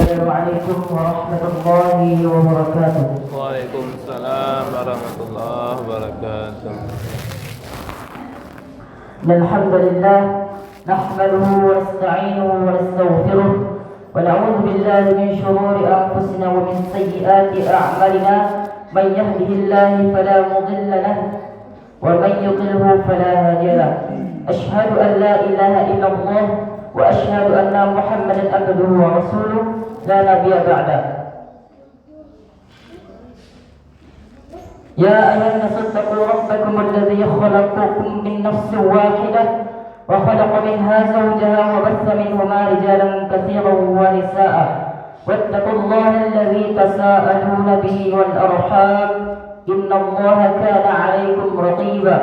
Assalamualaikum warahmatullahi wabarakatuh. Waalaikumsalam warahmatullahi wabarakatuh. Alhamdulillah nahmaduhu wa nasta'inuhu wa nastaghfiruh wa na'udzu billahi min shururi anfusina wa min sayyiati a'malina man yahdihillahu fala mudilla lahu wa man yudlilhu fala hadiya lahu. Asyhadu an la ilaha illallah wa asyhadu anna Muhammadan abduhu wa rasuluh la nabiyya ba'da. يا أيها الناس اتقوا ربكم الذي خلقكم من نفس واحدة وخلق منها زوجها وبث منهما رجالا كثيرا ونساء واتقوا الله الذي تساءلون به والأرحام إن الله كان عليكم رقيبا.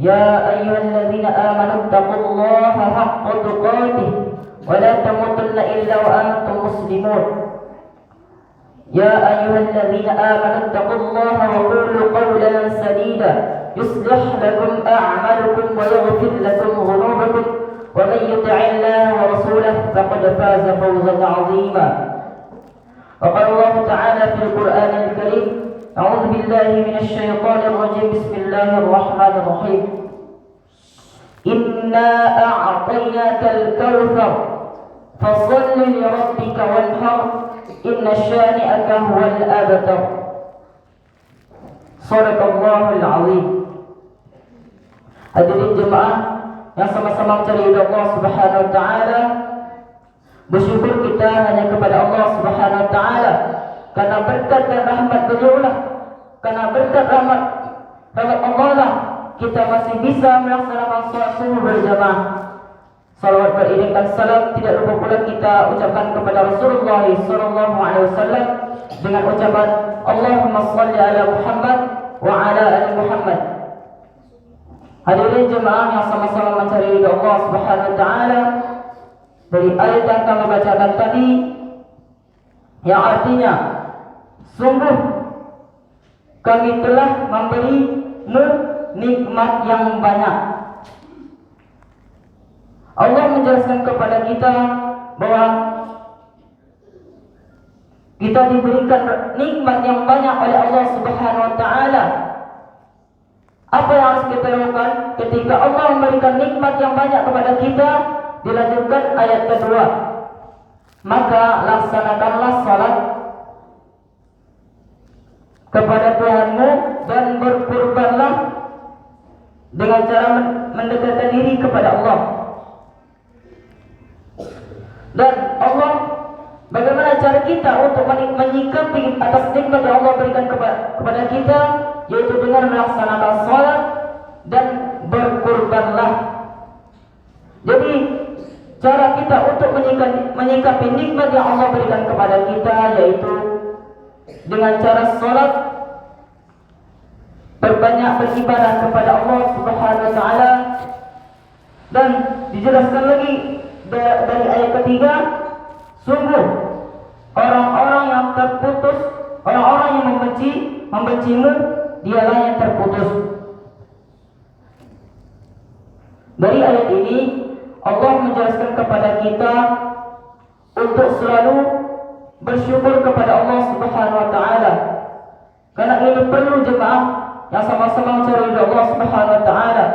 يا أيها الذين آمنوا اتقوا الله حق تقاته ولا تموتن إلا وأنتم مسلمون. يا أيها الذين آمنوا اتقوا الله وقولوا قولا سديدا يصلح لكم أعمالكم ويغفر لكم ذنوبكم ومن يطع الله ورسوله فقد فاز فوزا عظيما. وقال الله تعالى في القرآن الكريم: أعوذ بالله من الشيطان الرجيم بسم الله الرحمن الرحيم إنا أعطيناك الكوثر فصل لربك وانحر إن شانئك هو الأبتر. Shadaqallahul azim. Hadirin jemaah yang sama-sama mencari ridha Allah Subhanahu wa taala, bersyukur kita hanya kepada Allah Subhanahu wa taala karena berkat dan rahmat beliaulah, karena berkat rahmat Allah lah kita masih bisa melaksanakan salat subuh berjamaah. Salawat beriringkan salam tidak lupa pula kita ucapkan kepada Rasulullah sallallahu alaihi wasallam dengan ucapan Allahumma shalli ala Muhammad wa ala ali Muhammad. Hadirin jemaah yang sama-sama mencari ridha Allah Subhanahu wa taala, dari ayat yang kami bacakan tadi yang artinya sungguh kami telah memberimu nikmat yang banyak. Allah menjelaskan kepada kita bahwa kita diberikan nikmat yang banyak oleh Allah Subhanahu wa taala. Apa yang harus kita lakukan ketika Allah memberikan nikmat yang banyak kepada kita? Dilanjutkan ayat kedua. Maka laksanakanlah salat kepada Tuhanmu dan berkurbanlah dengan cara mendekatkan diri kepada Allah. Dan Allah, bagaimana cara kita untuk menyikapi atas nikmat yang Allah berikan kepada kita, yaitu dengan melaksanakan salat dan berkurbanlah. Jadi cara kita untuk menyikapi nikmat yang Allah berikan kepada kita yaitu dengan cara salat, berbanyak beribadah kepada Allah Subhanahu wa taala. Dan dijelaskan lagi dari ayat ketiga, sungguh orang-orang yang terputus, orang-orang yang membencimu, dialah yang terputus. Dari ayat ini Allah menjelaskan kepada kita untuk selalu bersyukur kepada Allah Subhanahu wa taala. Karena ini perlu jemaah yang sama-sama mencari ridha Allah Subhanahu wa taala.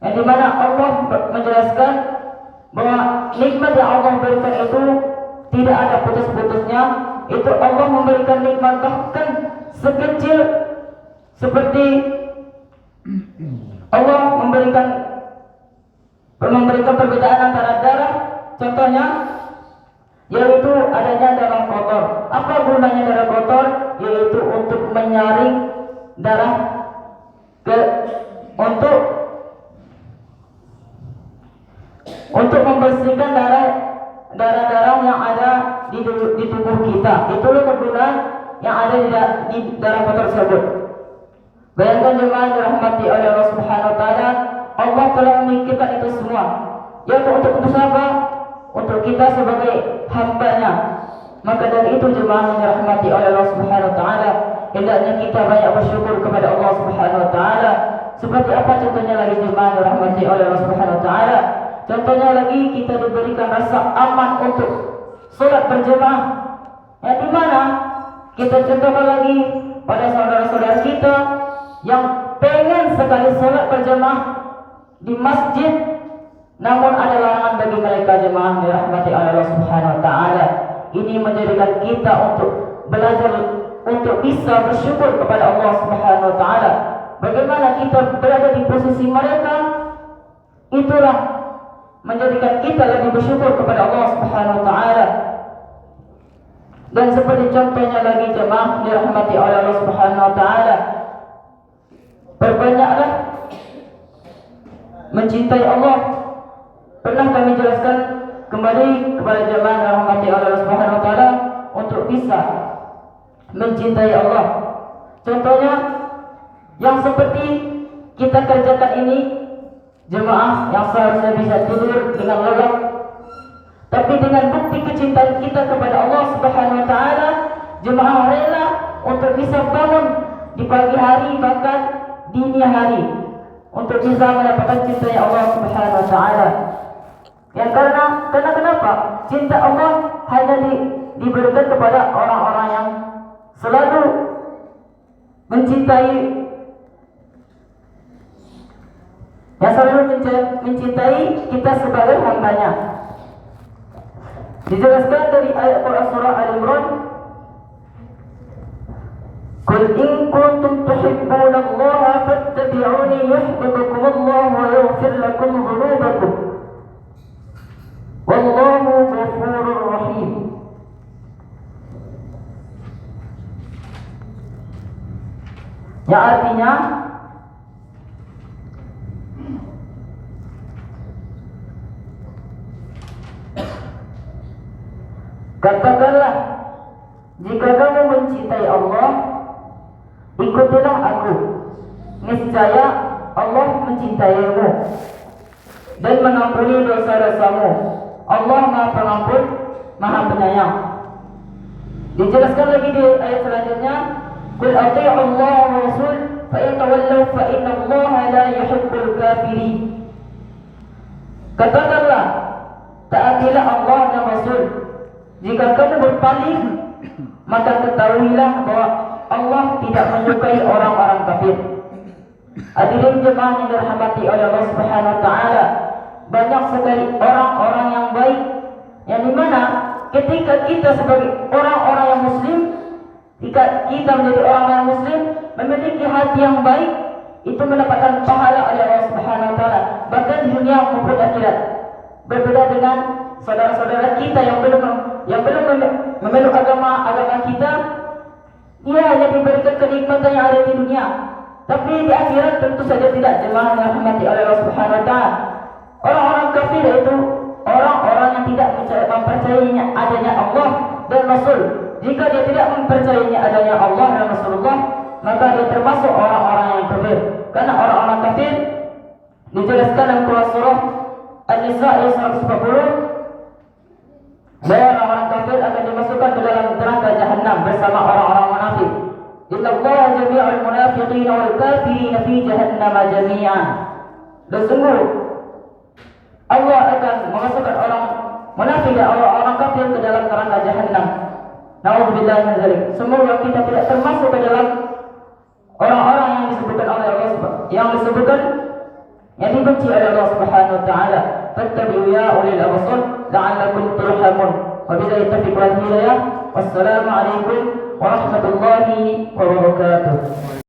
Yang dimana Allah menjelaskan bahwa nikmat yang Allah berikan itu tidak ada putus-putusnya. Itu Allah memberikan nikmat bahkan sekecil seperti Allah memberikan perbedaan antara darah, contohnya yaitu adanya darah kotor. Apa gunanya darah kotor? Yaitu untuk menyaring darah untuk membersihkan darah-darah yang ada di tubuh kita. Itulah kegunaan yang ada di darah kotor tersebut. Bayangkan jemaah dirahmati oleh Allah Subhanahu wa taala, Allah telah memikirkan itu semua. Yaitu untuk apa? Untuk kita sebagai hamba-Nya. Maka dari itu jemaah yang dirahmati oleh Allah Subhanahu wa taala, hendaknya kita banyak bersyukur kepada Allah Subhanahu wa taala. Seperti apa contohnya lagi jemaah yang dirahmati oleh Allah Subhanahu wa taala? Contohnya lagi kita diberikan rasa aman untuk sholat berjamaah. Yang dimana kita contohkan lagi pada saudara-saudara kita yang pengen sekali sholat berjamaah di masjid, namun ada larangan bagi mereka jemaah dirahmati Allah Subhanahu wa taala. Ini menjadikan kita untuk belajar untuk bisa bersyukur kepada Allah Subhanahu wa taala. Bagaimana kita berada di posisi mereka, itulah menjadikan kita lebih bersyukur kepada Allah Subhanahu wa taala. Dan seperti contohnya lagi jemaah dirahmati Allah Subhanahu wa taala, perbanyaklah mencintai Allah. Pernah kami jelaskan kembali kepada jemaah dirahmati Allah Subhanahu wa taala untuk bisa mencintai Allah. Contohnya yang seperti kita kerjakan ini, jemaah yang seharusnya bisa tidur dengan lelap, tapi dengan bukti kecintaan kita kepada Allah Subhanahu wa taala, jemaah rela untuk bisa bangun di pagi hari bahkan dini hari untuk bisa mendapatkan cinta Allah Subhanahu wa taala. Yang karena kenapa? Cinta Allah hanya diberikan kepada orang-orang yang selalu mencintai, yang selalu mencintai kita sebagai hambanya. Dijelaskan dari ayat Quran surah Al-Imran, "Qul in kuntum tuhibbuna Allah fattabi'uni yuhibbukum Allah wa yaghfir lakum dhunubakum. Wallahu ghafurur rahim." Yang artinya katakanlah, jika kamu mencintai Allah, ikutilah aku. Niscaya Allah mencintaimu dan mengampuni dosa-dosamu. Allah Maha Pengampun, Maha Penyayang. Dijelaskan lagi di ayat selanjutnya, "Qul athi'u Allah wa Rasul, fa in tawallaw fa inna Allah la yuhibbul kafirin." Katakanlah, taatilah Allah dan Rasul. Jika kamu berpaling, maka ketahuilah bahwa Allah tidak menyukai orang-orang kafir. Hadirin jemaah yang dirahmati oleh Allah Subhanahu wa taala, banyak sekali orang-orang yang baik yang dimana ketika kita sebagai orang-orang yang muslim, jika kita menjadi orang yang muslim memiliki hati yang baik, itu mendapatkan pahala oleh Allah Subhanahu wa taala bahkan di dunia maupun akhirat. Berbeda dengan saudara-saudara kita yang belum memeluk agama kita, dia hanya diberikan kenikmatan yang ada di dunia, tapi di akhirat tentu saja tidak. Jemaah yang dirahmati oleh Allah Subhanahu wa taala, orang-orang kafir itu orang-orang yang tidak mempercayainya adanya Allah dan Rasul. Jika dia tidak mempercayainya adanya Allah dan Rasulullah, maka dia termasuk orang-orang yang kafir. Karena orang-orang kafir dijelaskan dalam surah An-Nisa ayat 140, bahwa orang-orang kafir akan dimasukkan ke dalam neraka Jahannam bersama orang-orang munafik. Inna Allah jami'ul munafiqin wal kafirin fi jahannam jami'an. Dan sungguh Allah akan memasukkan orang munafik dan orang-orang kafir ke dalam neraka Jahannam. Nauzubillah min dzalik. Semoga kita tidak termasuk ke dalam orang-orang yang disebutkan oleh Allah, yang dibenci oleh Allah Subhanahu wa taala. Fattabi'u ya ulil absar la'allakum turhamun. Wabillahi taufiq wal hidayah. Wassalamu alaikum warahmatullahi wabarakatuh.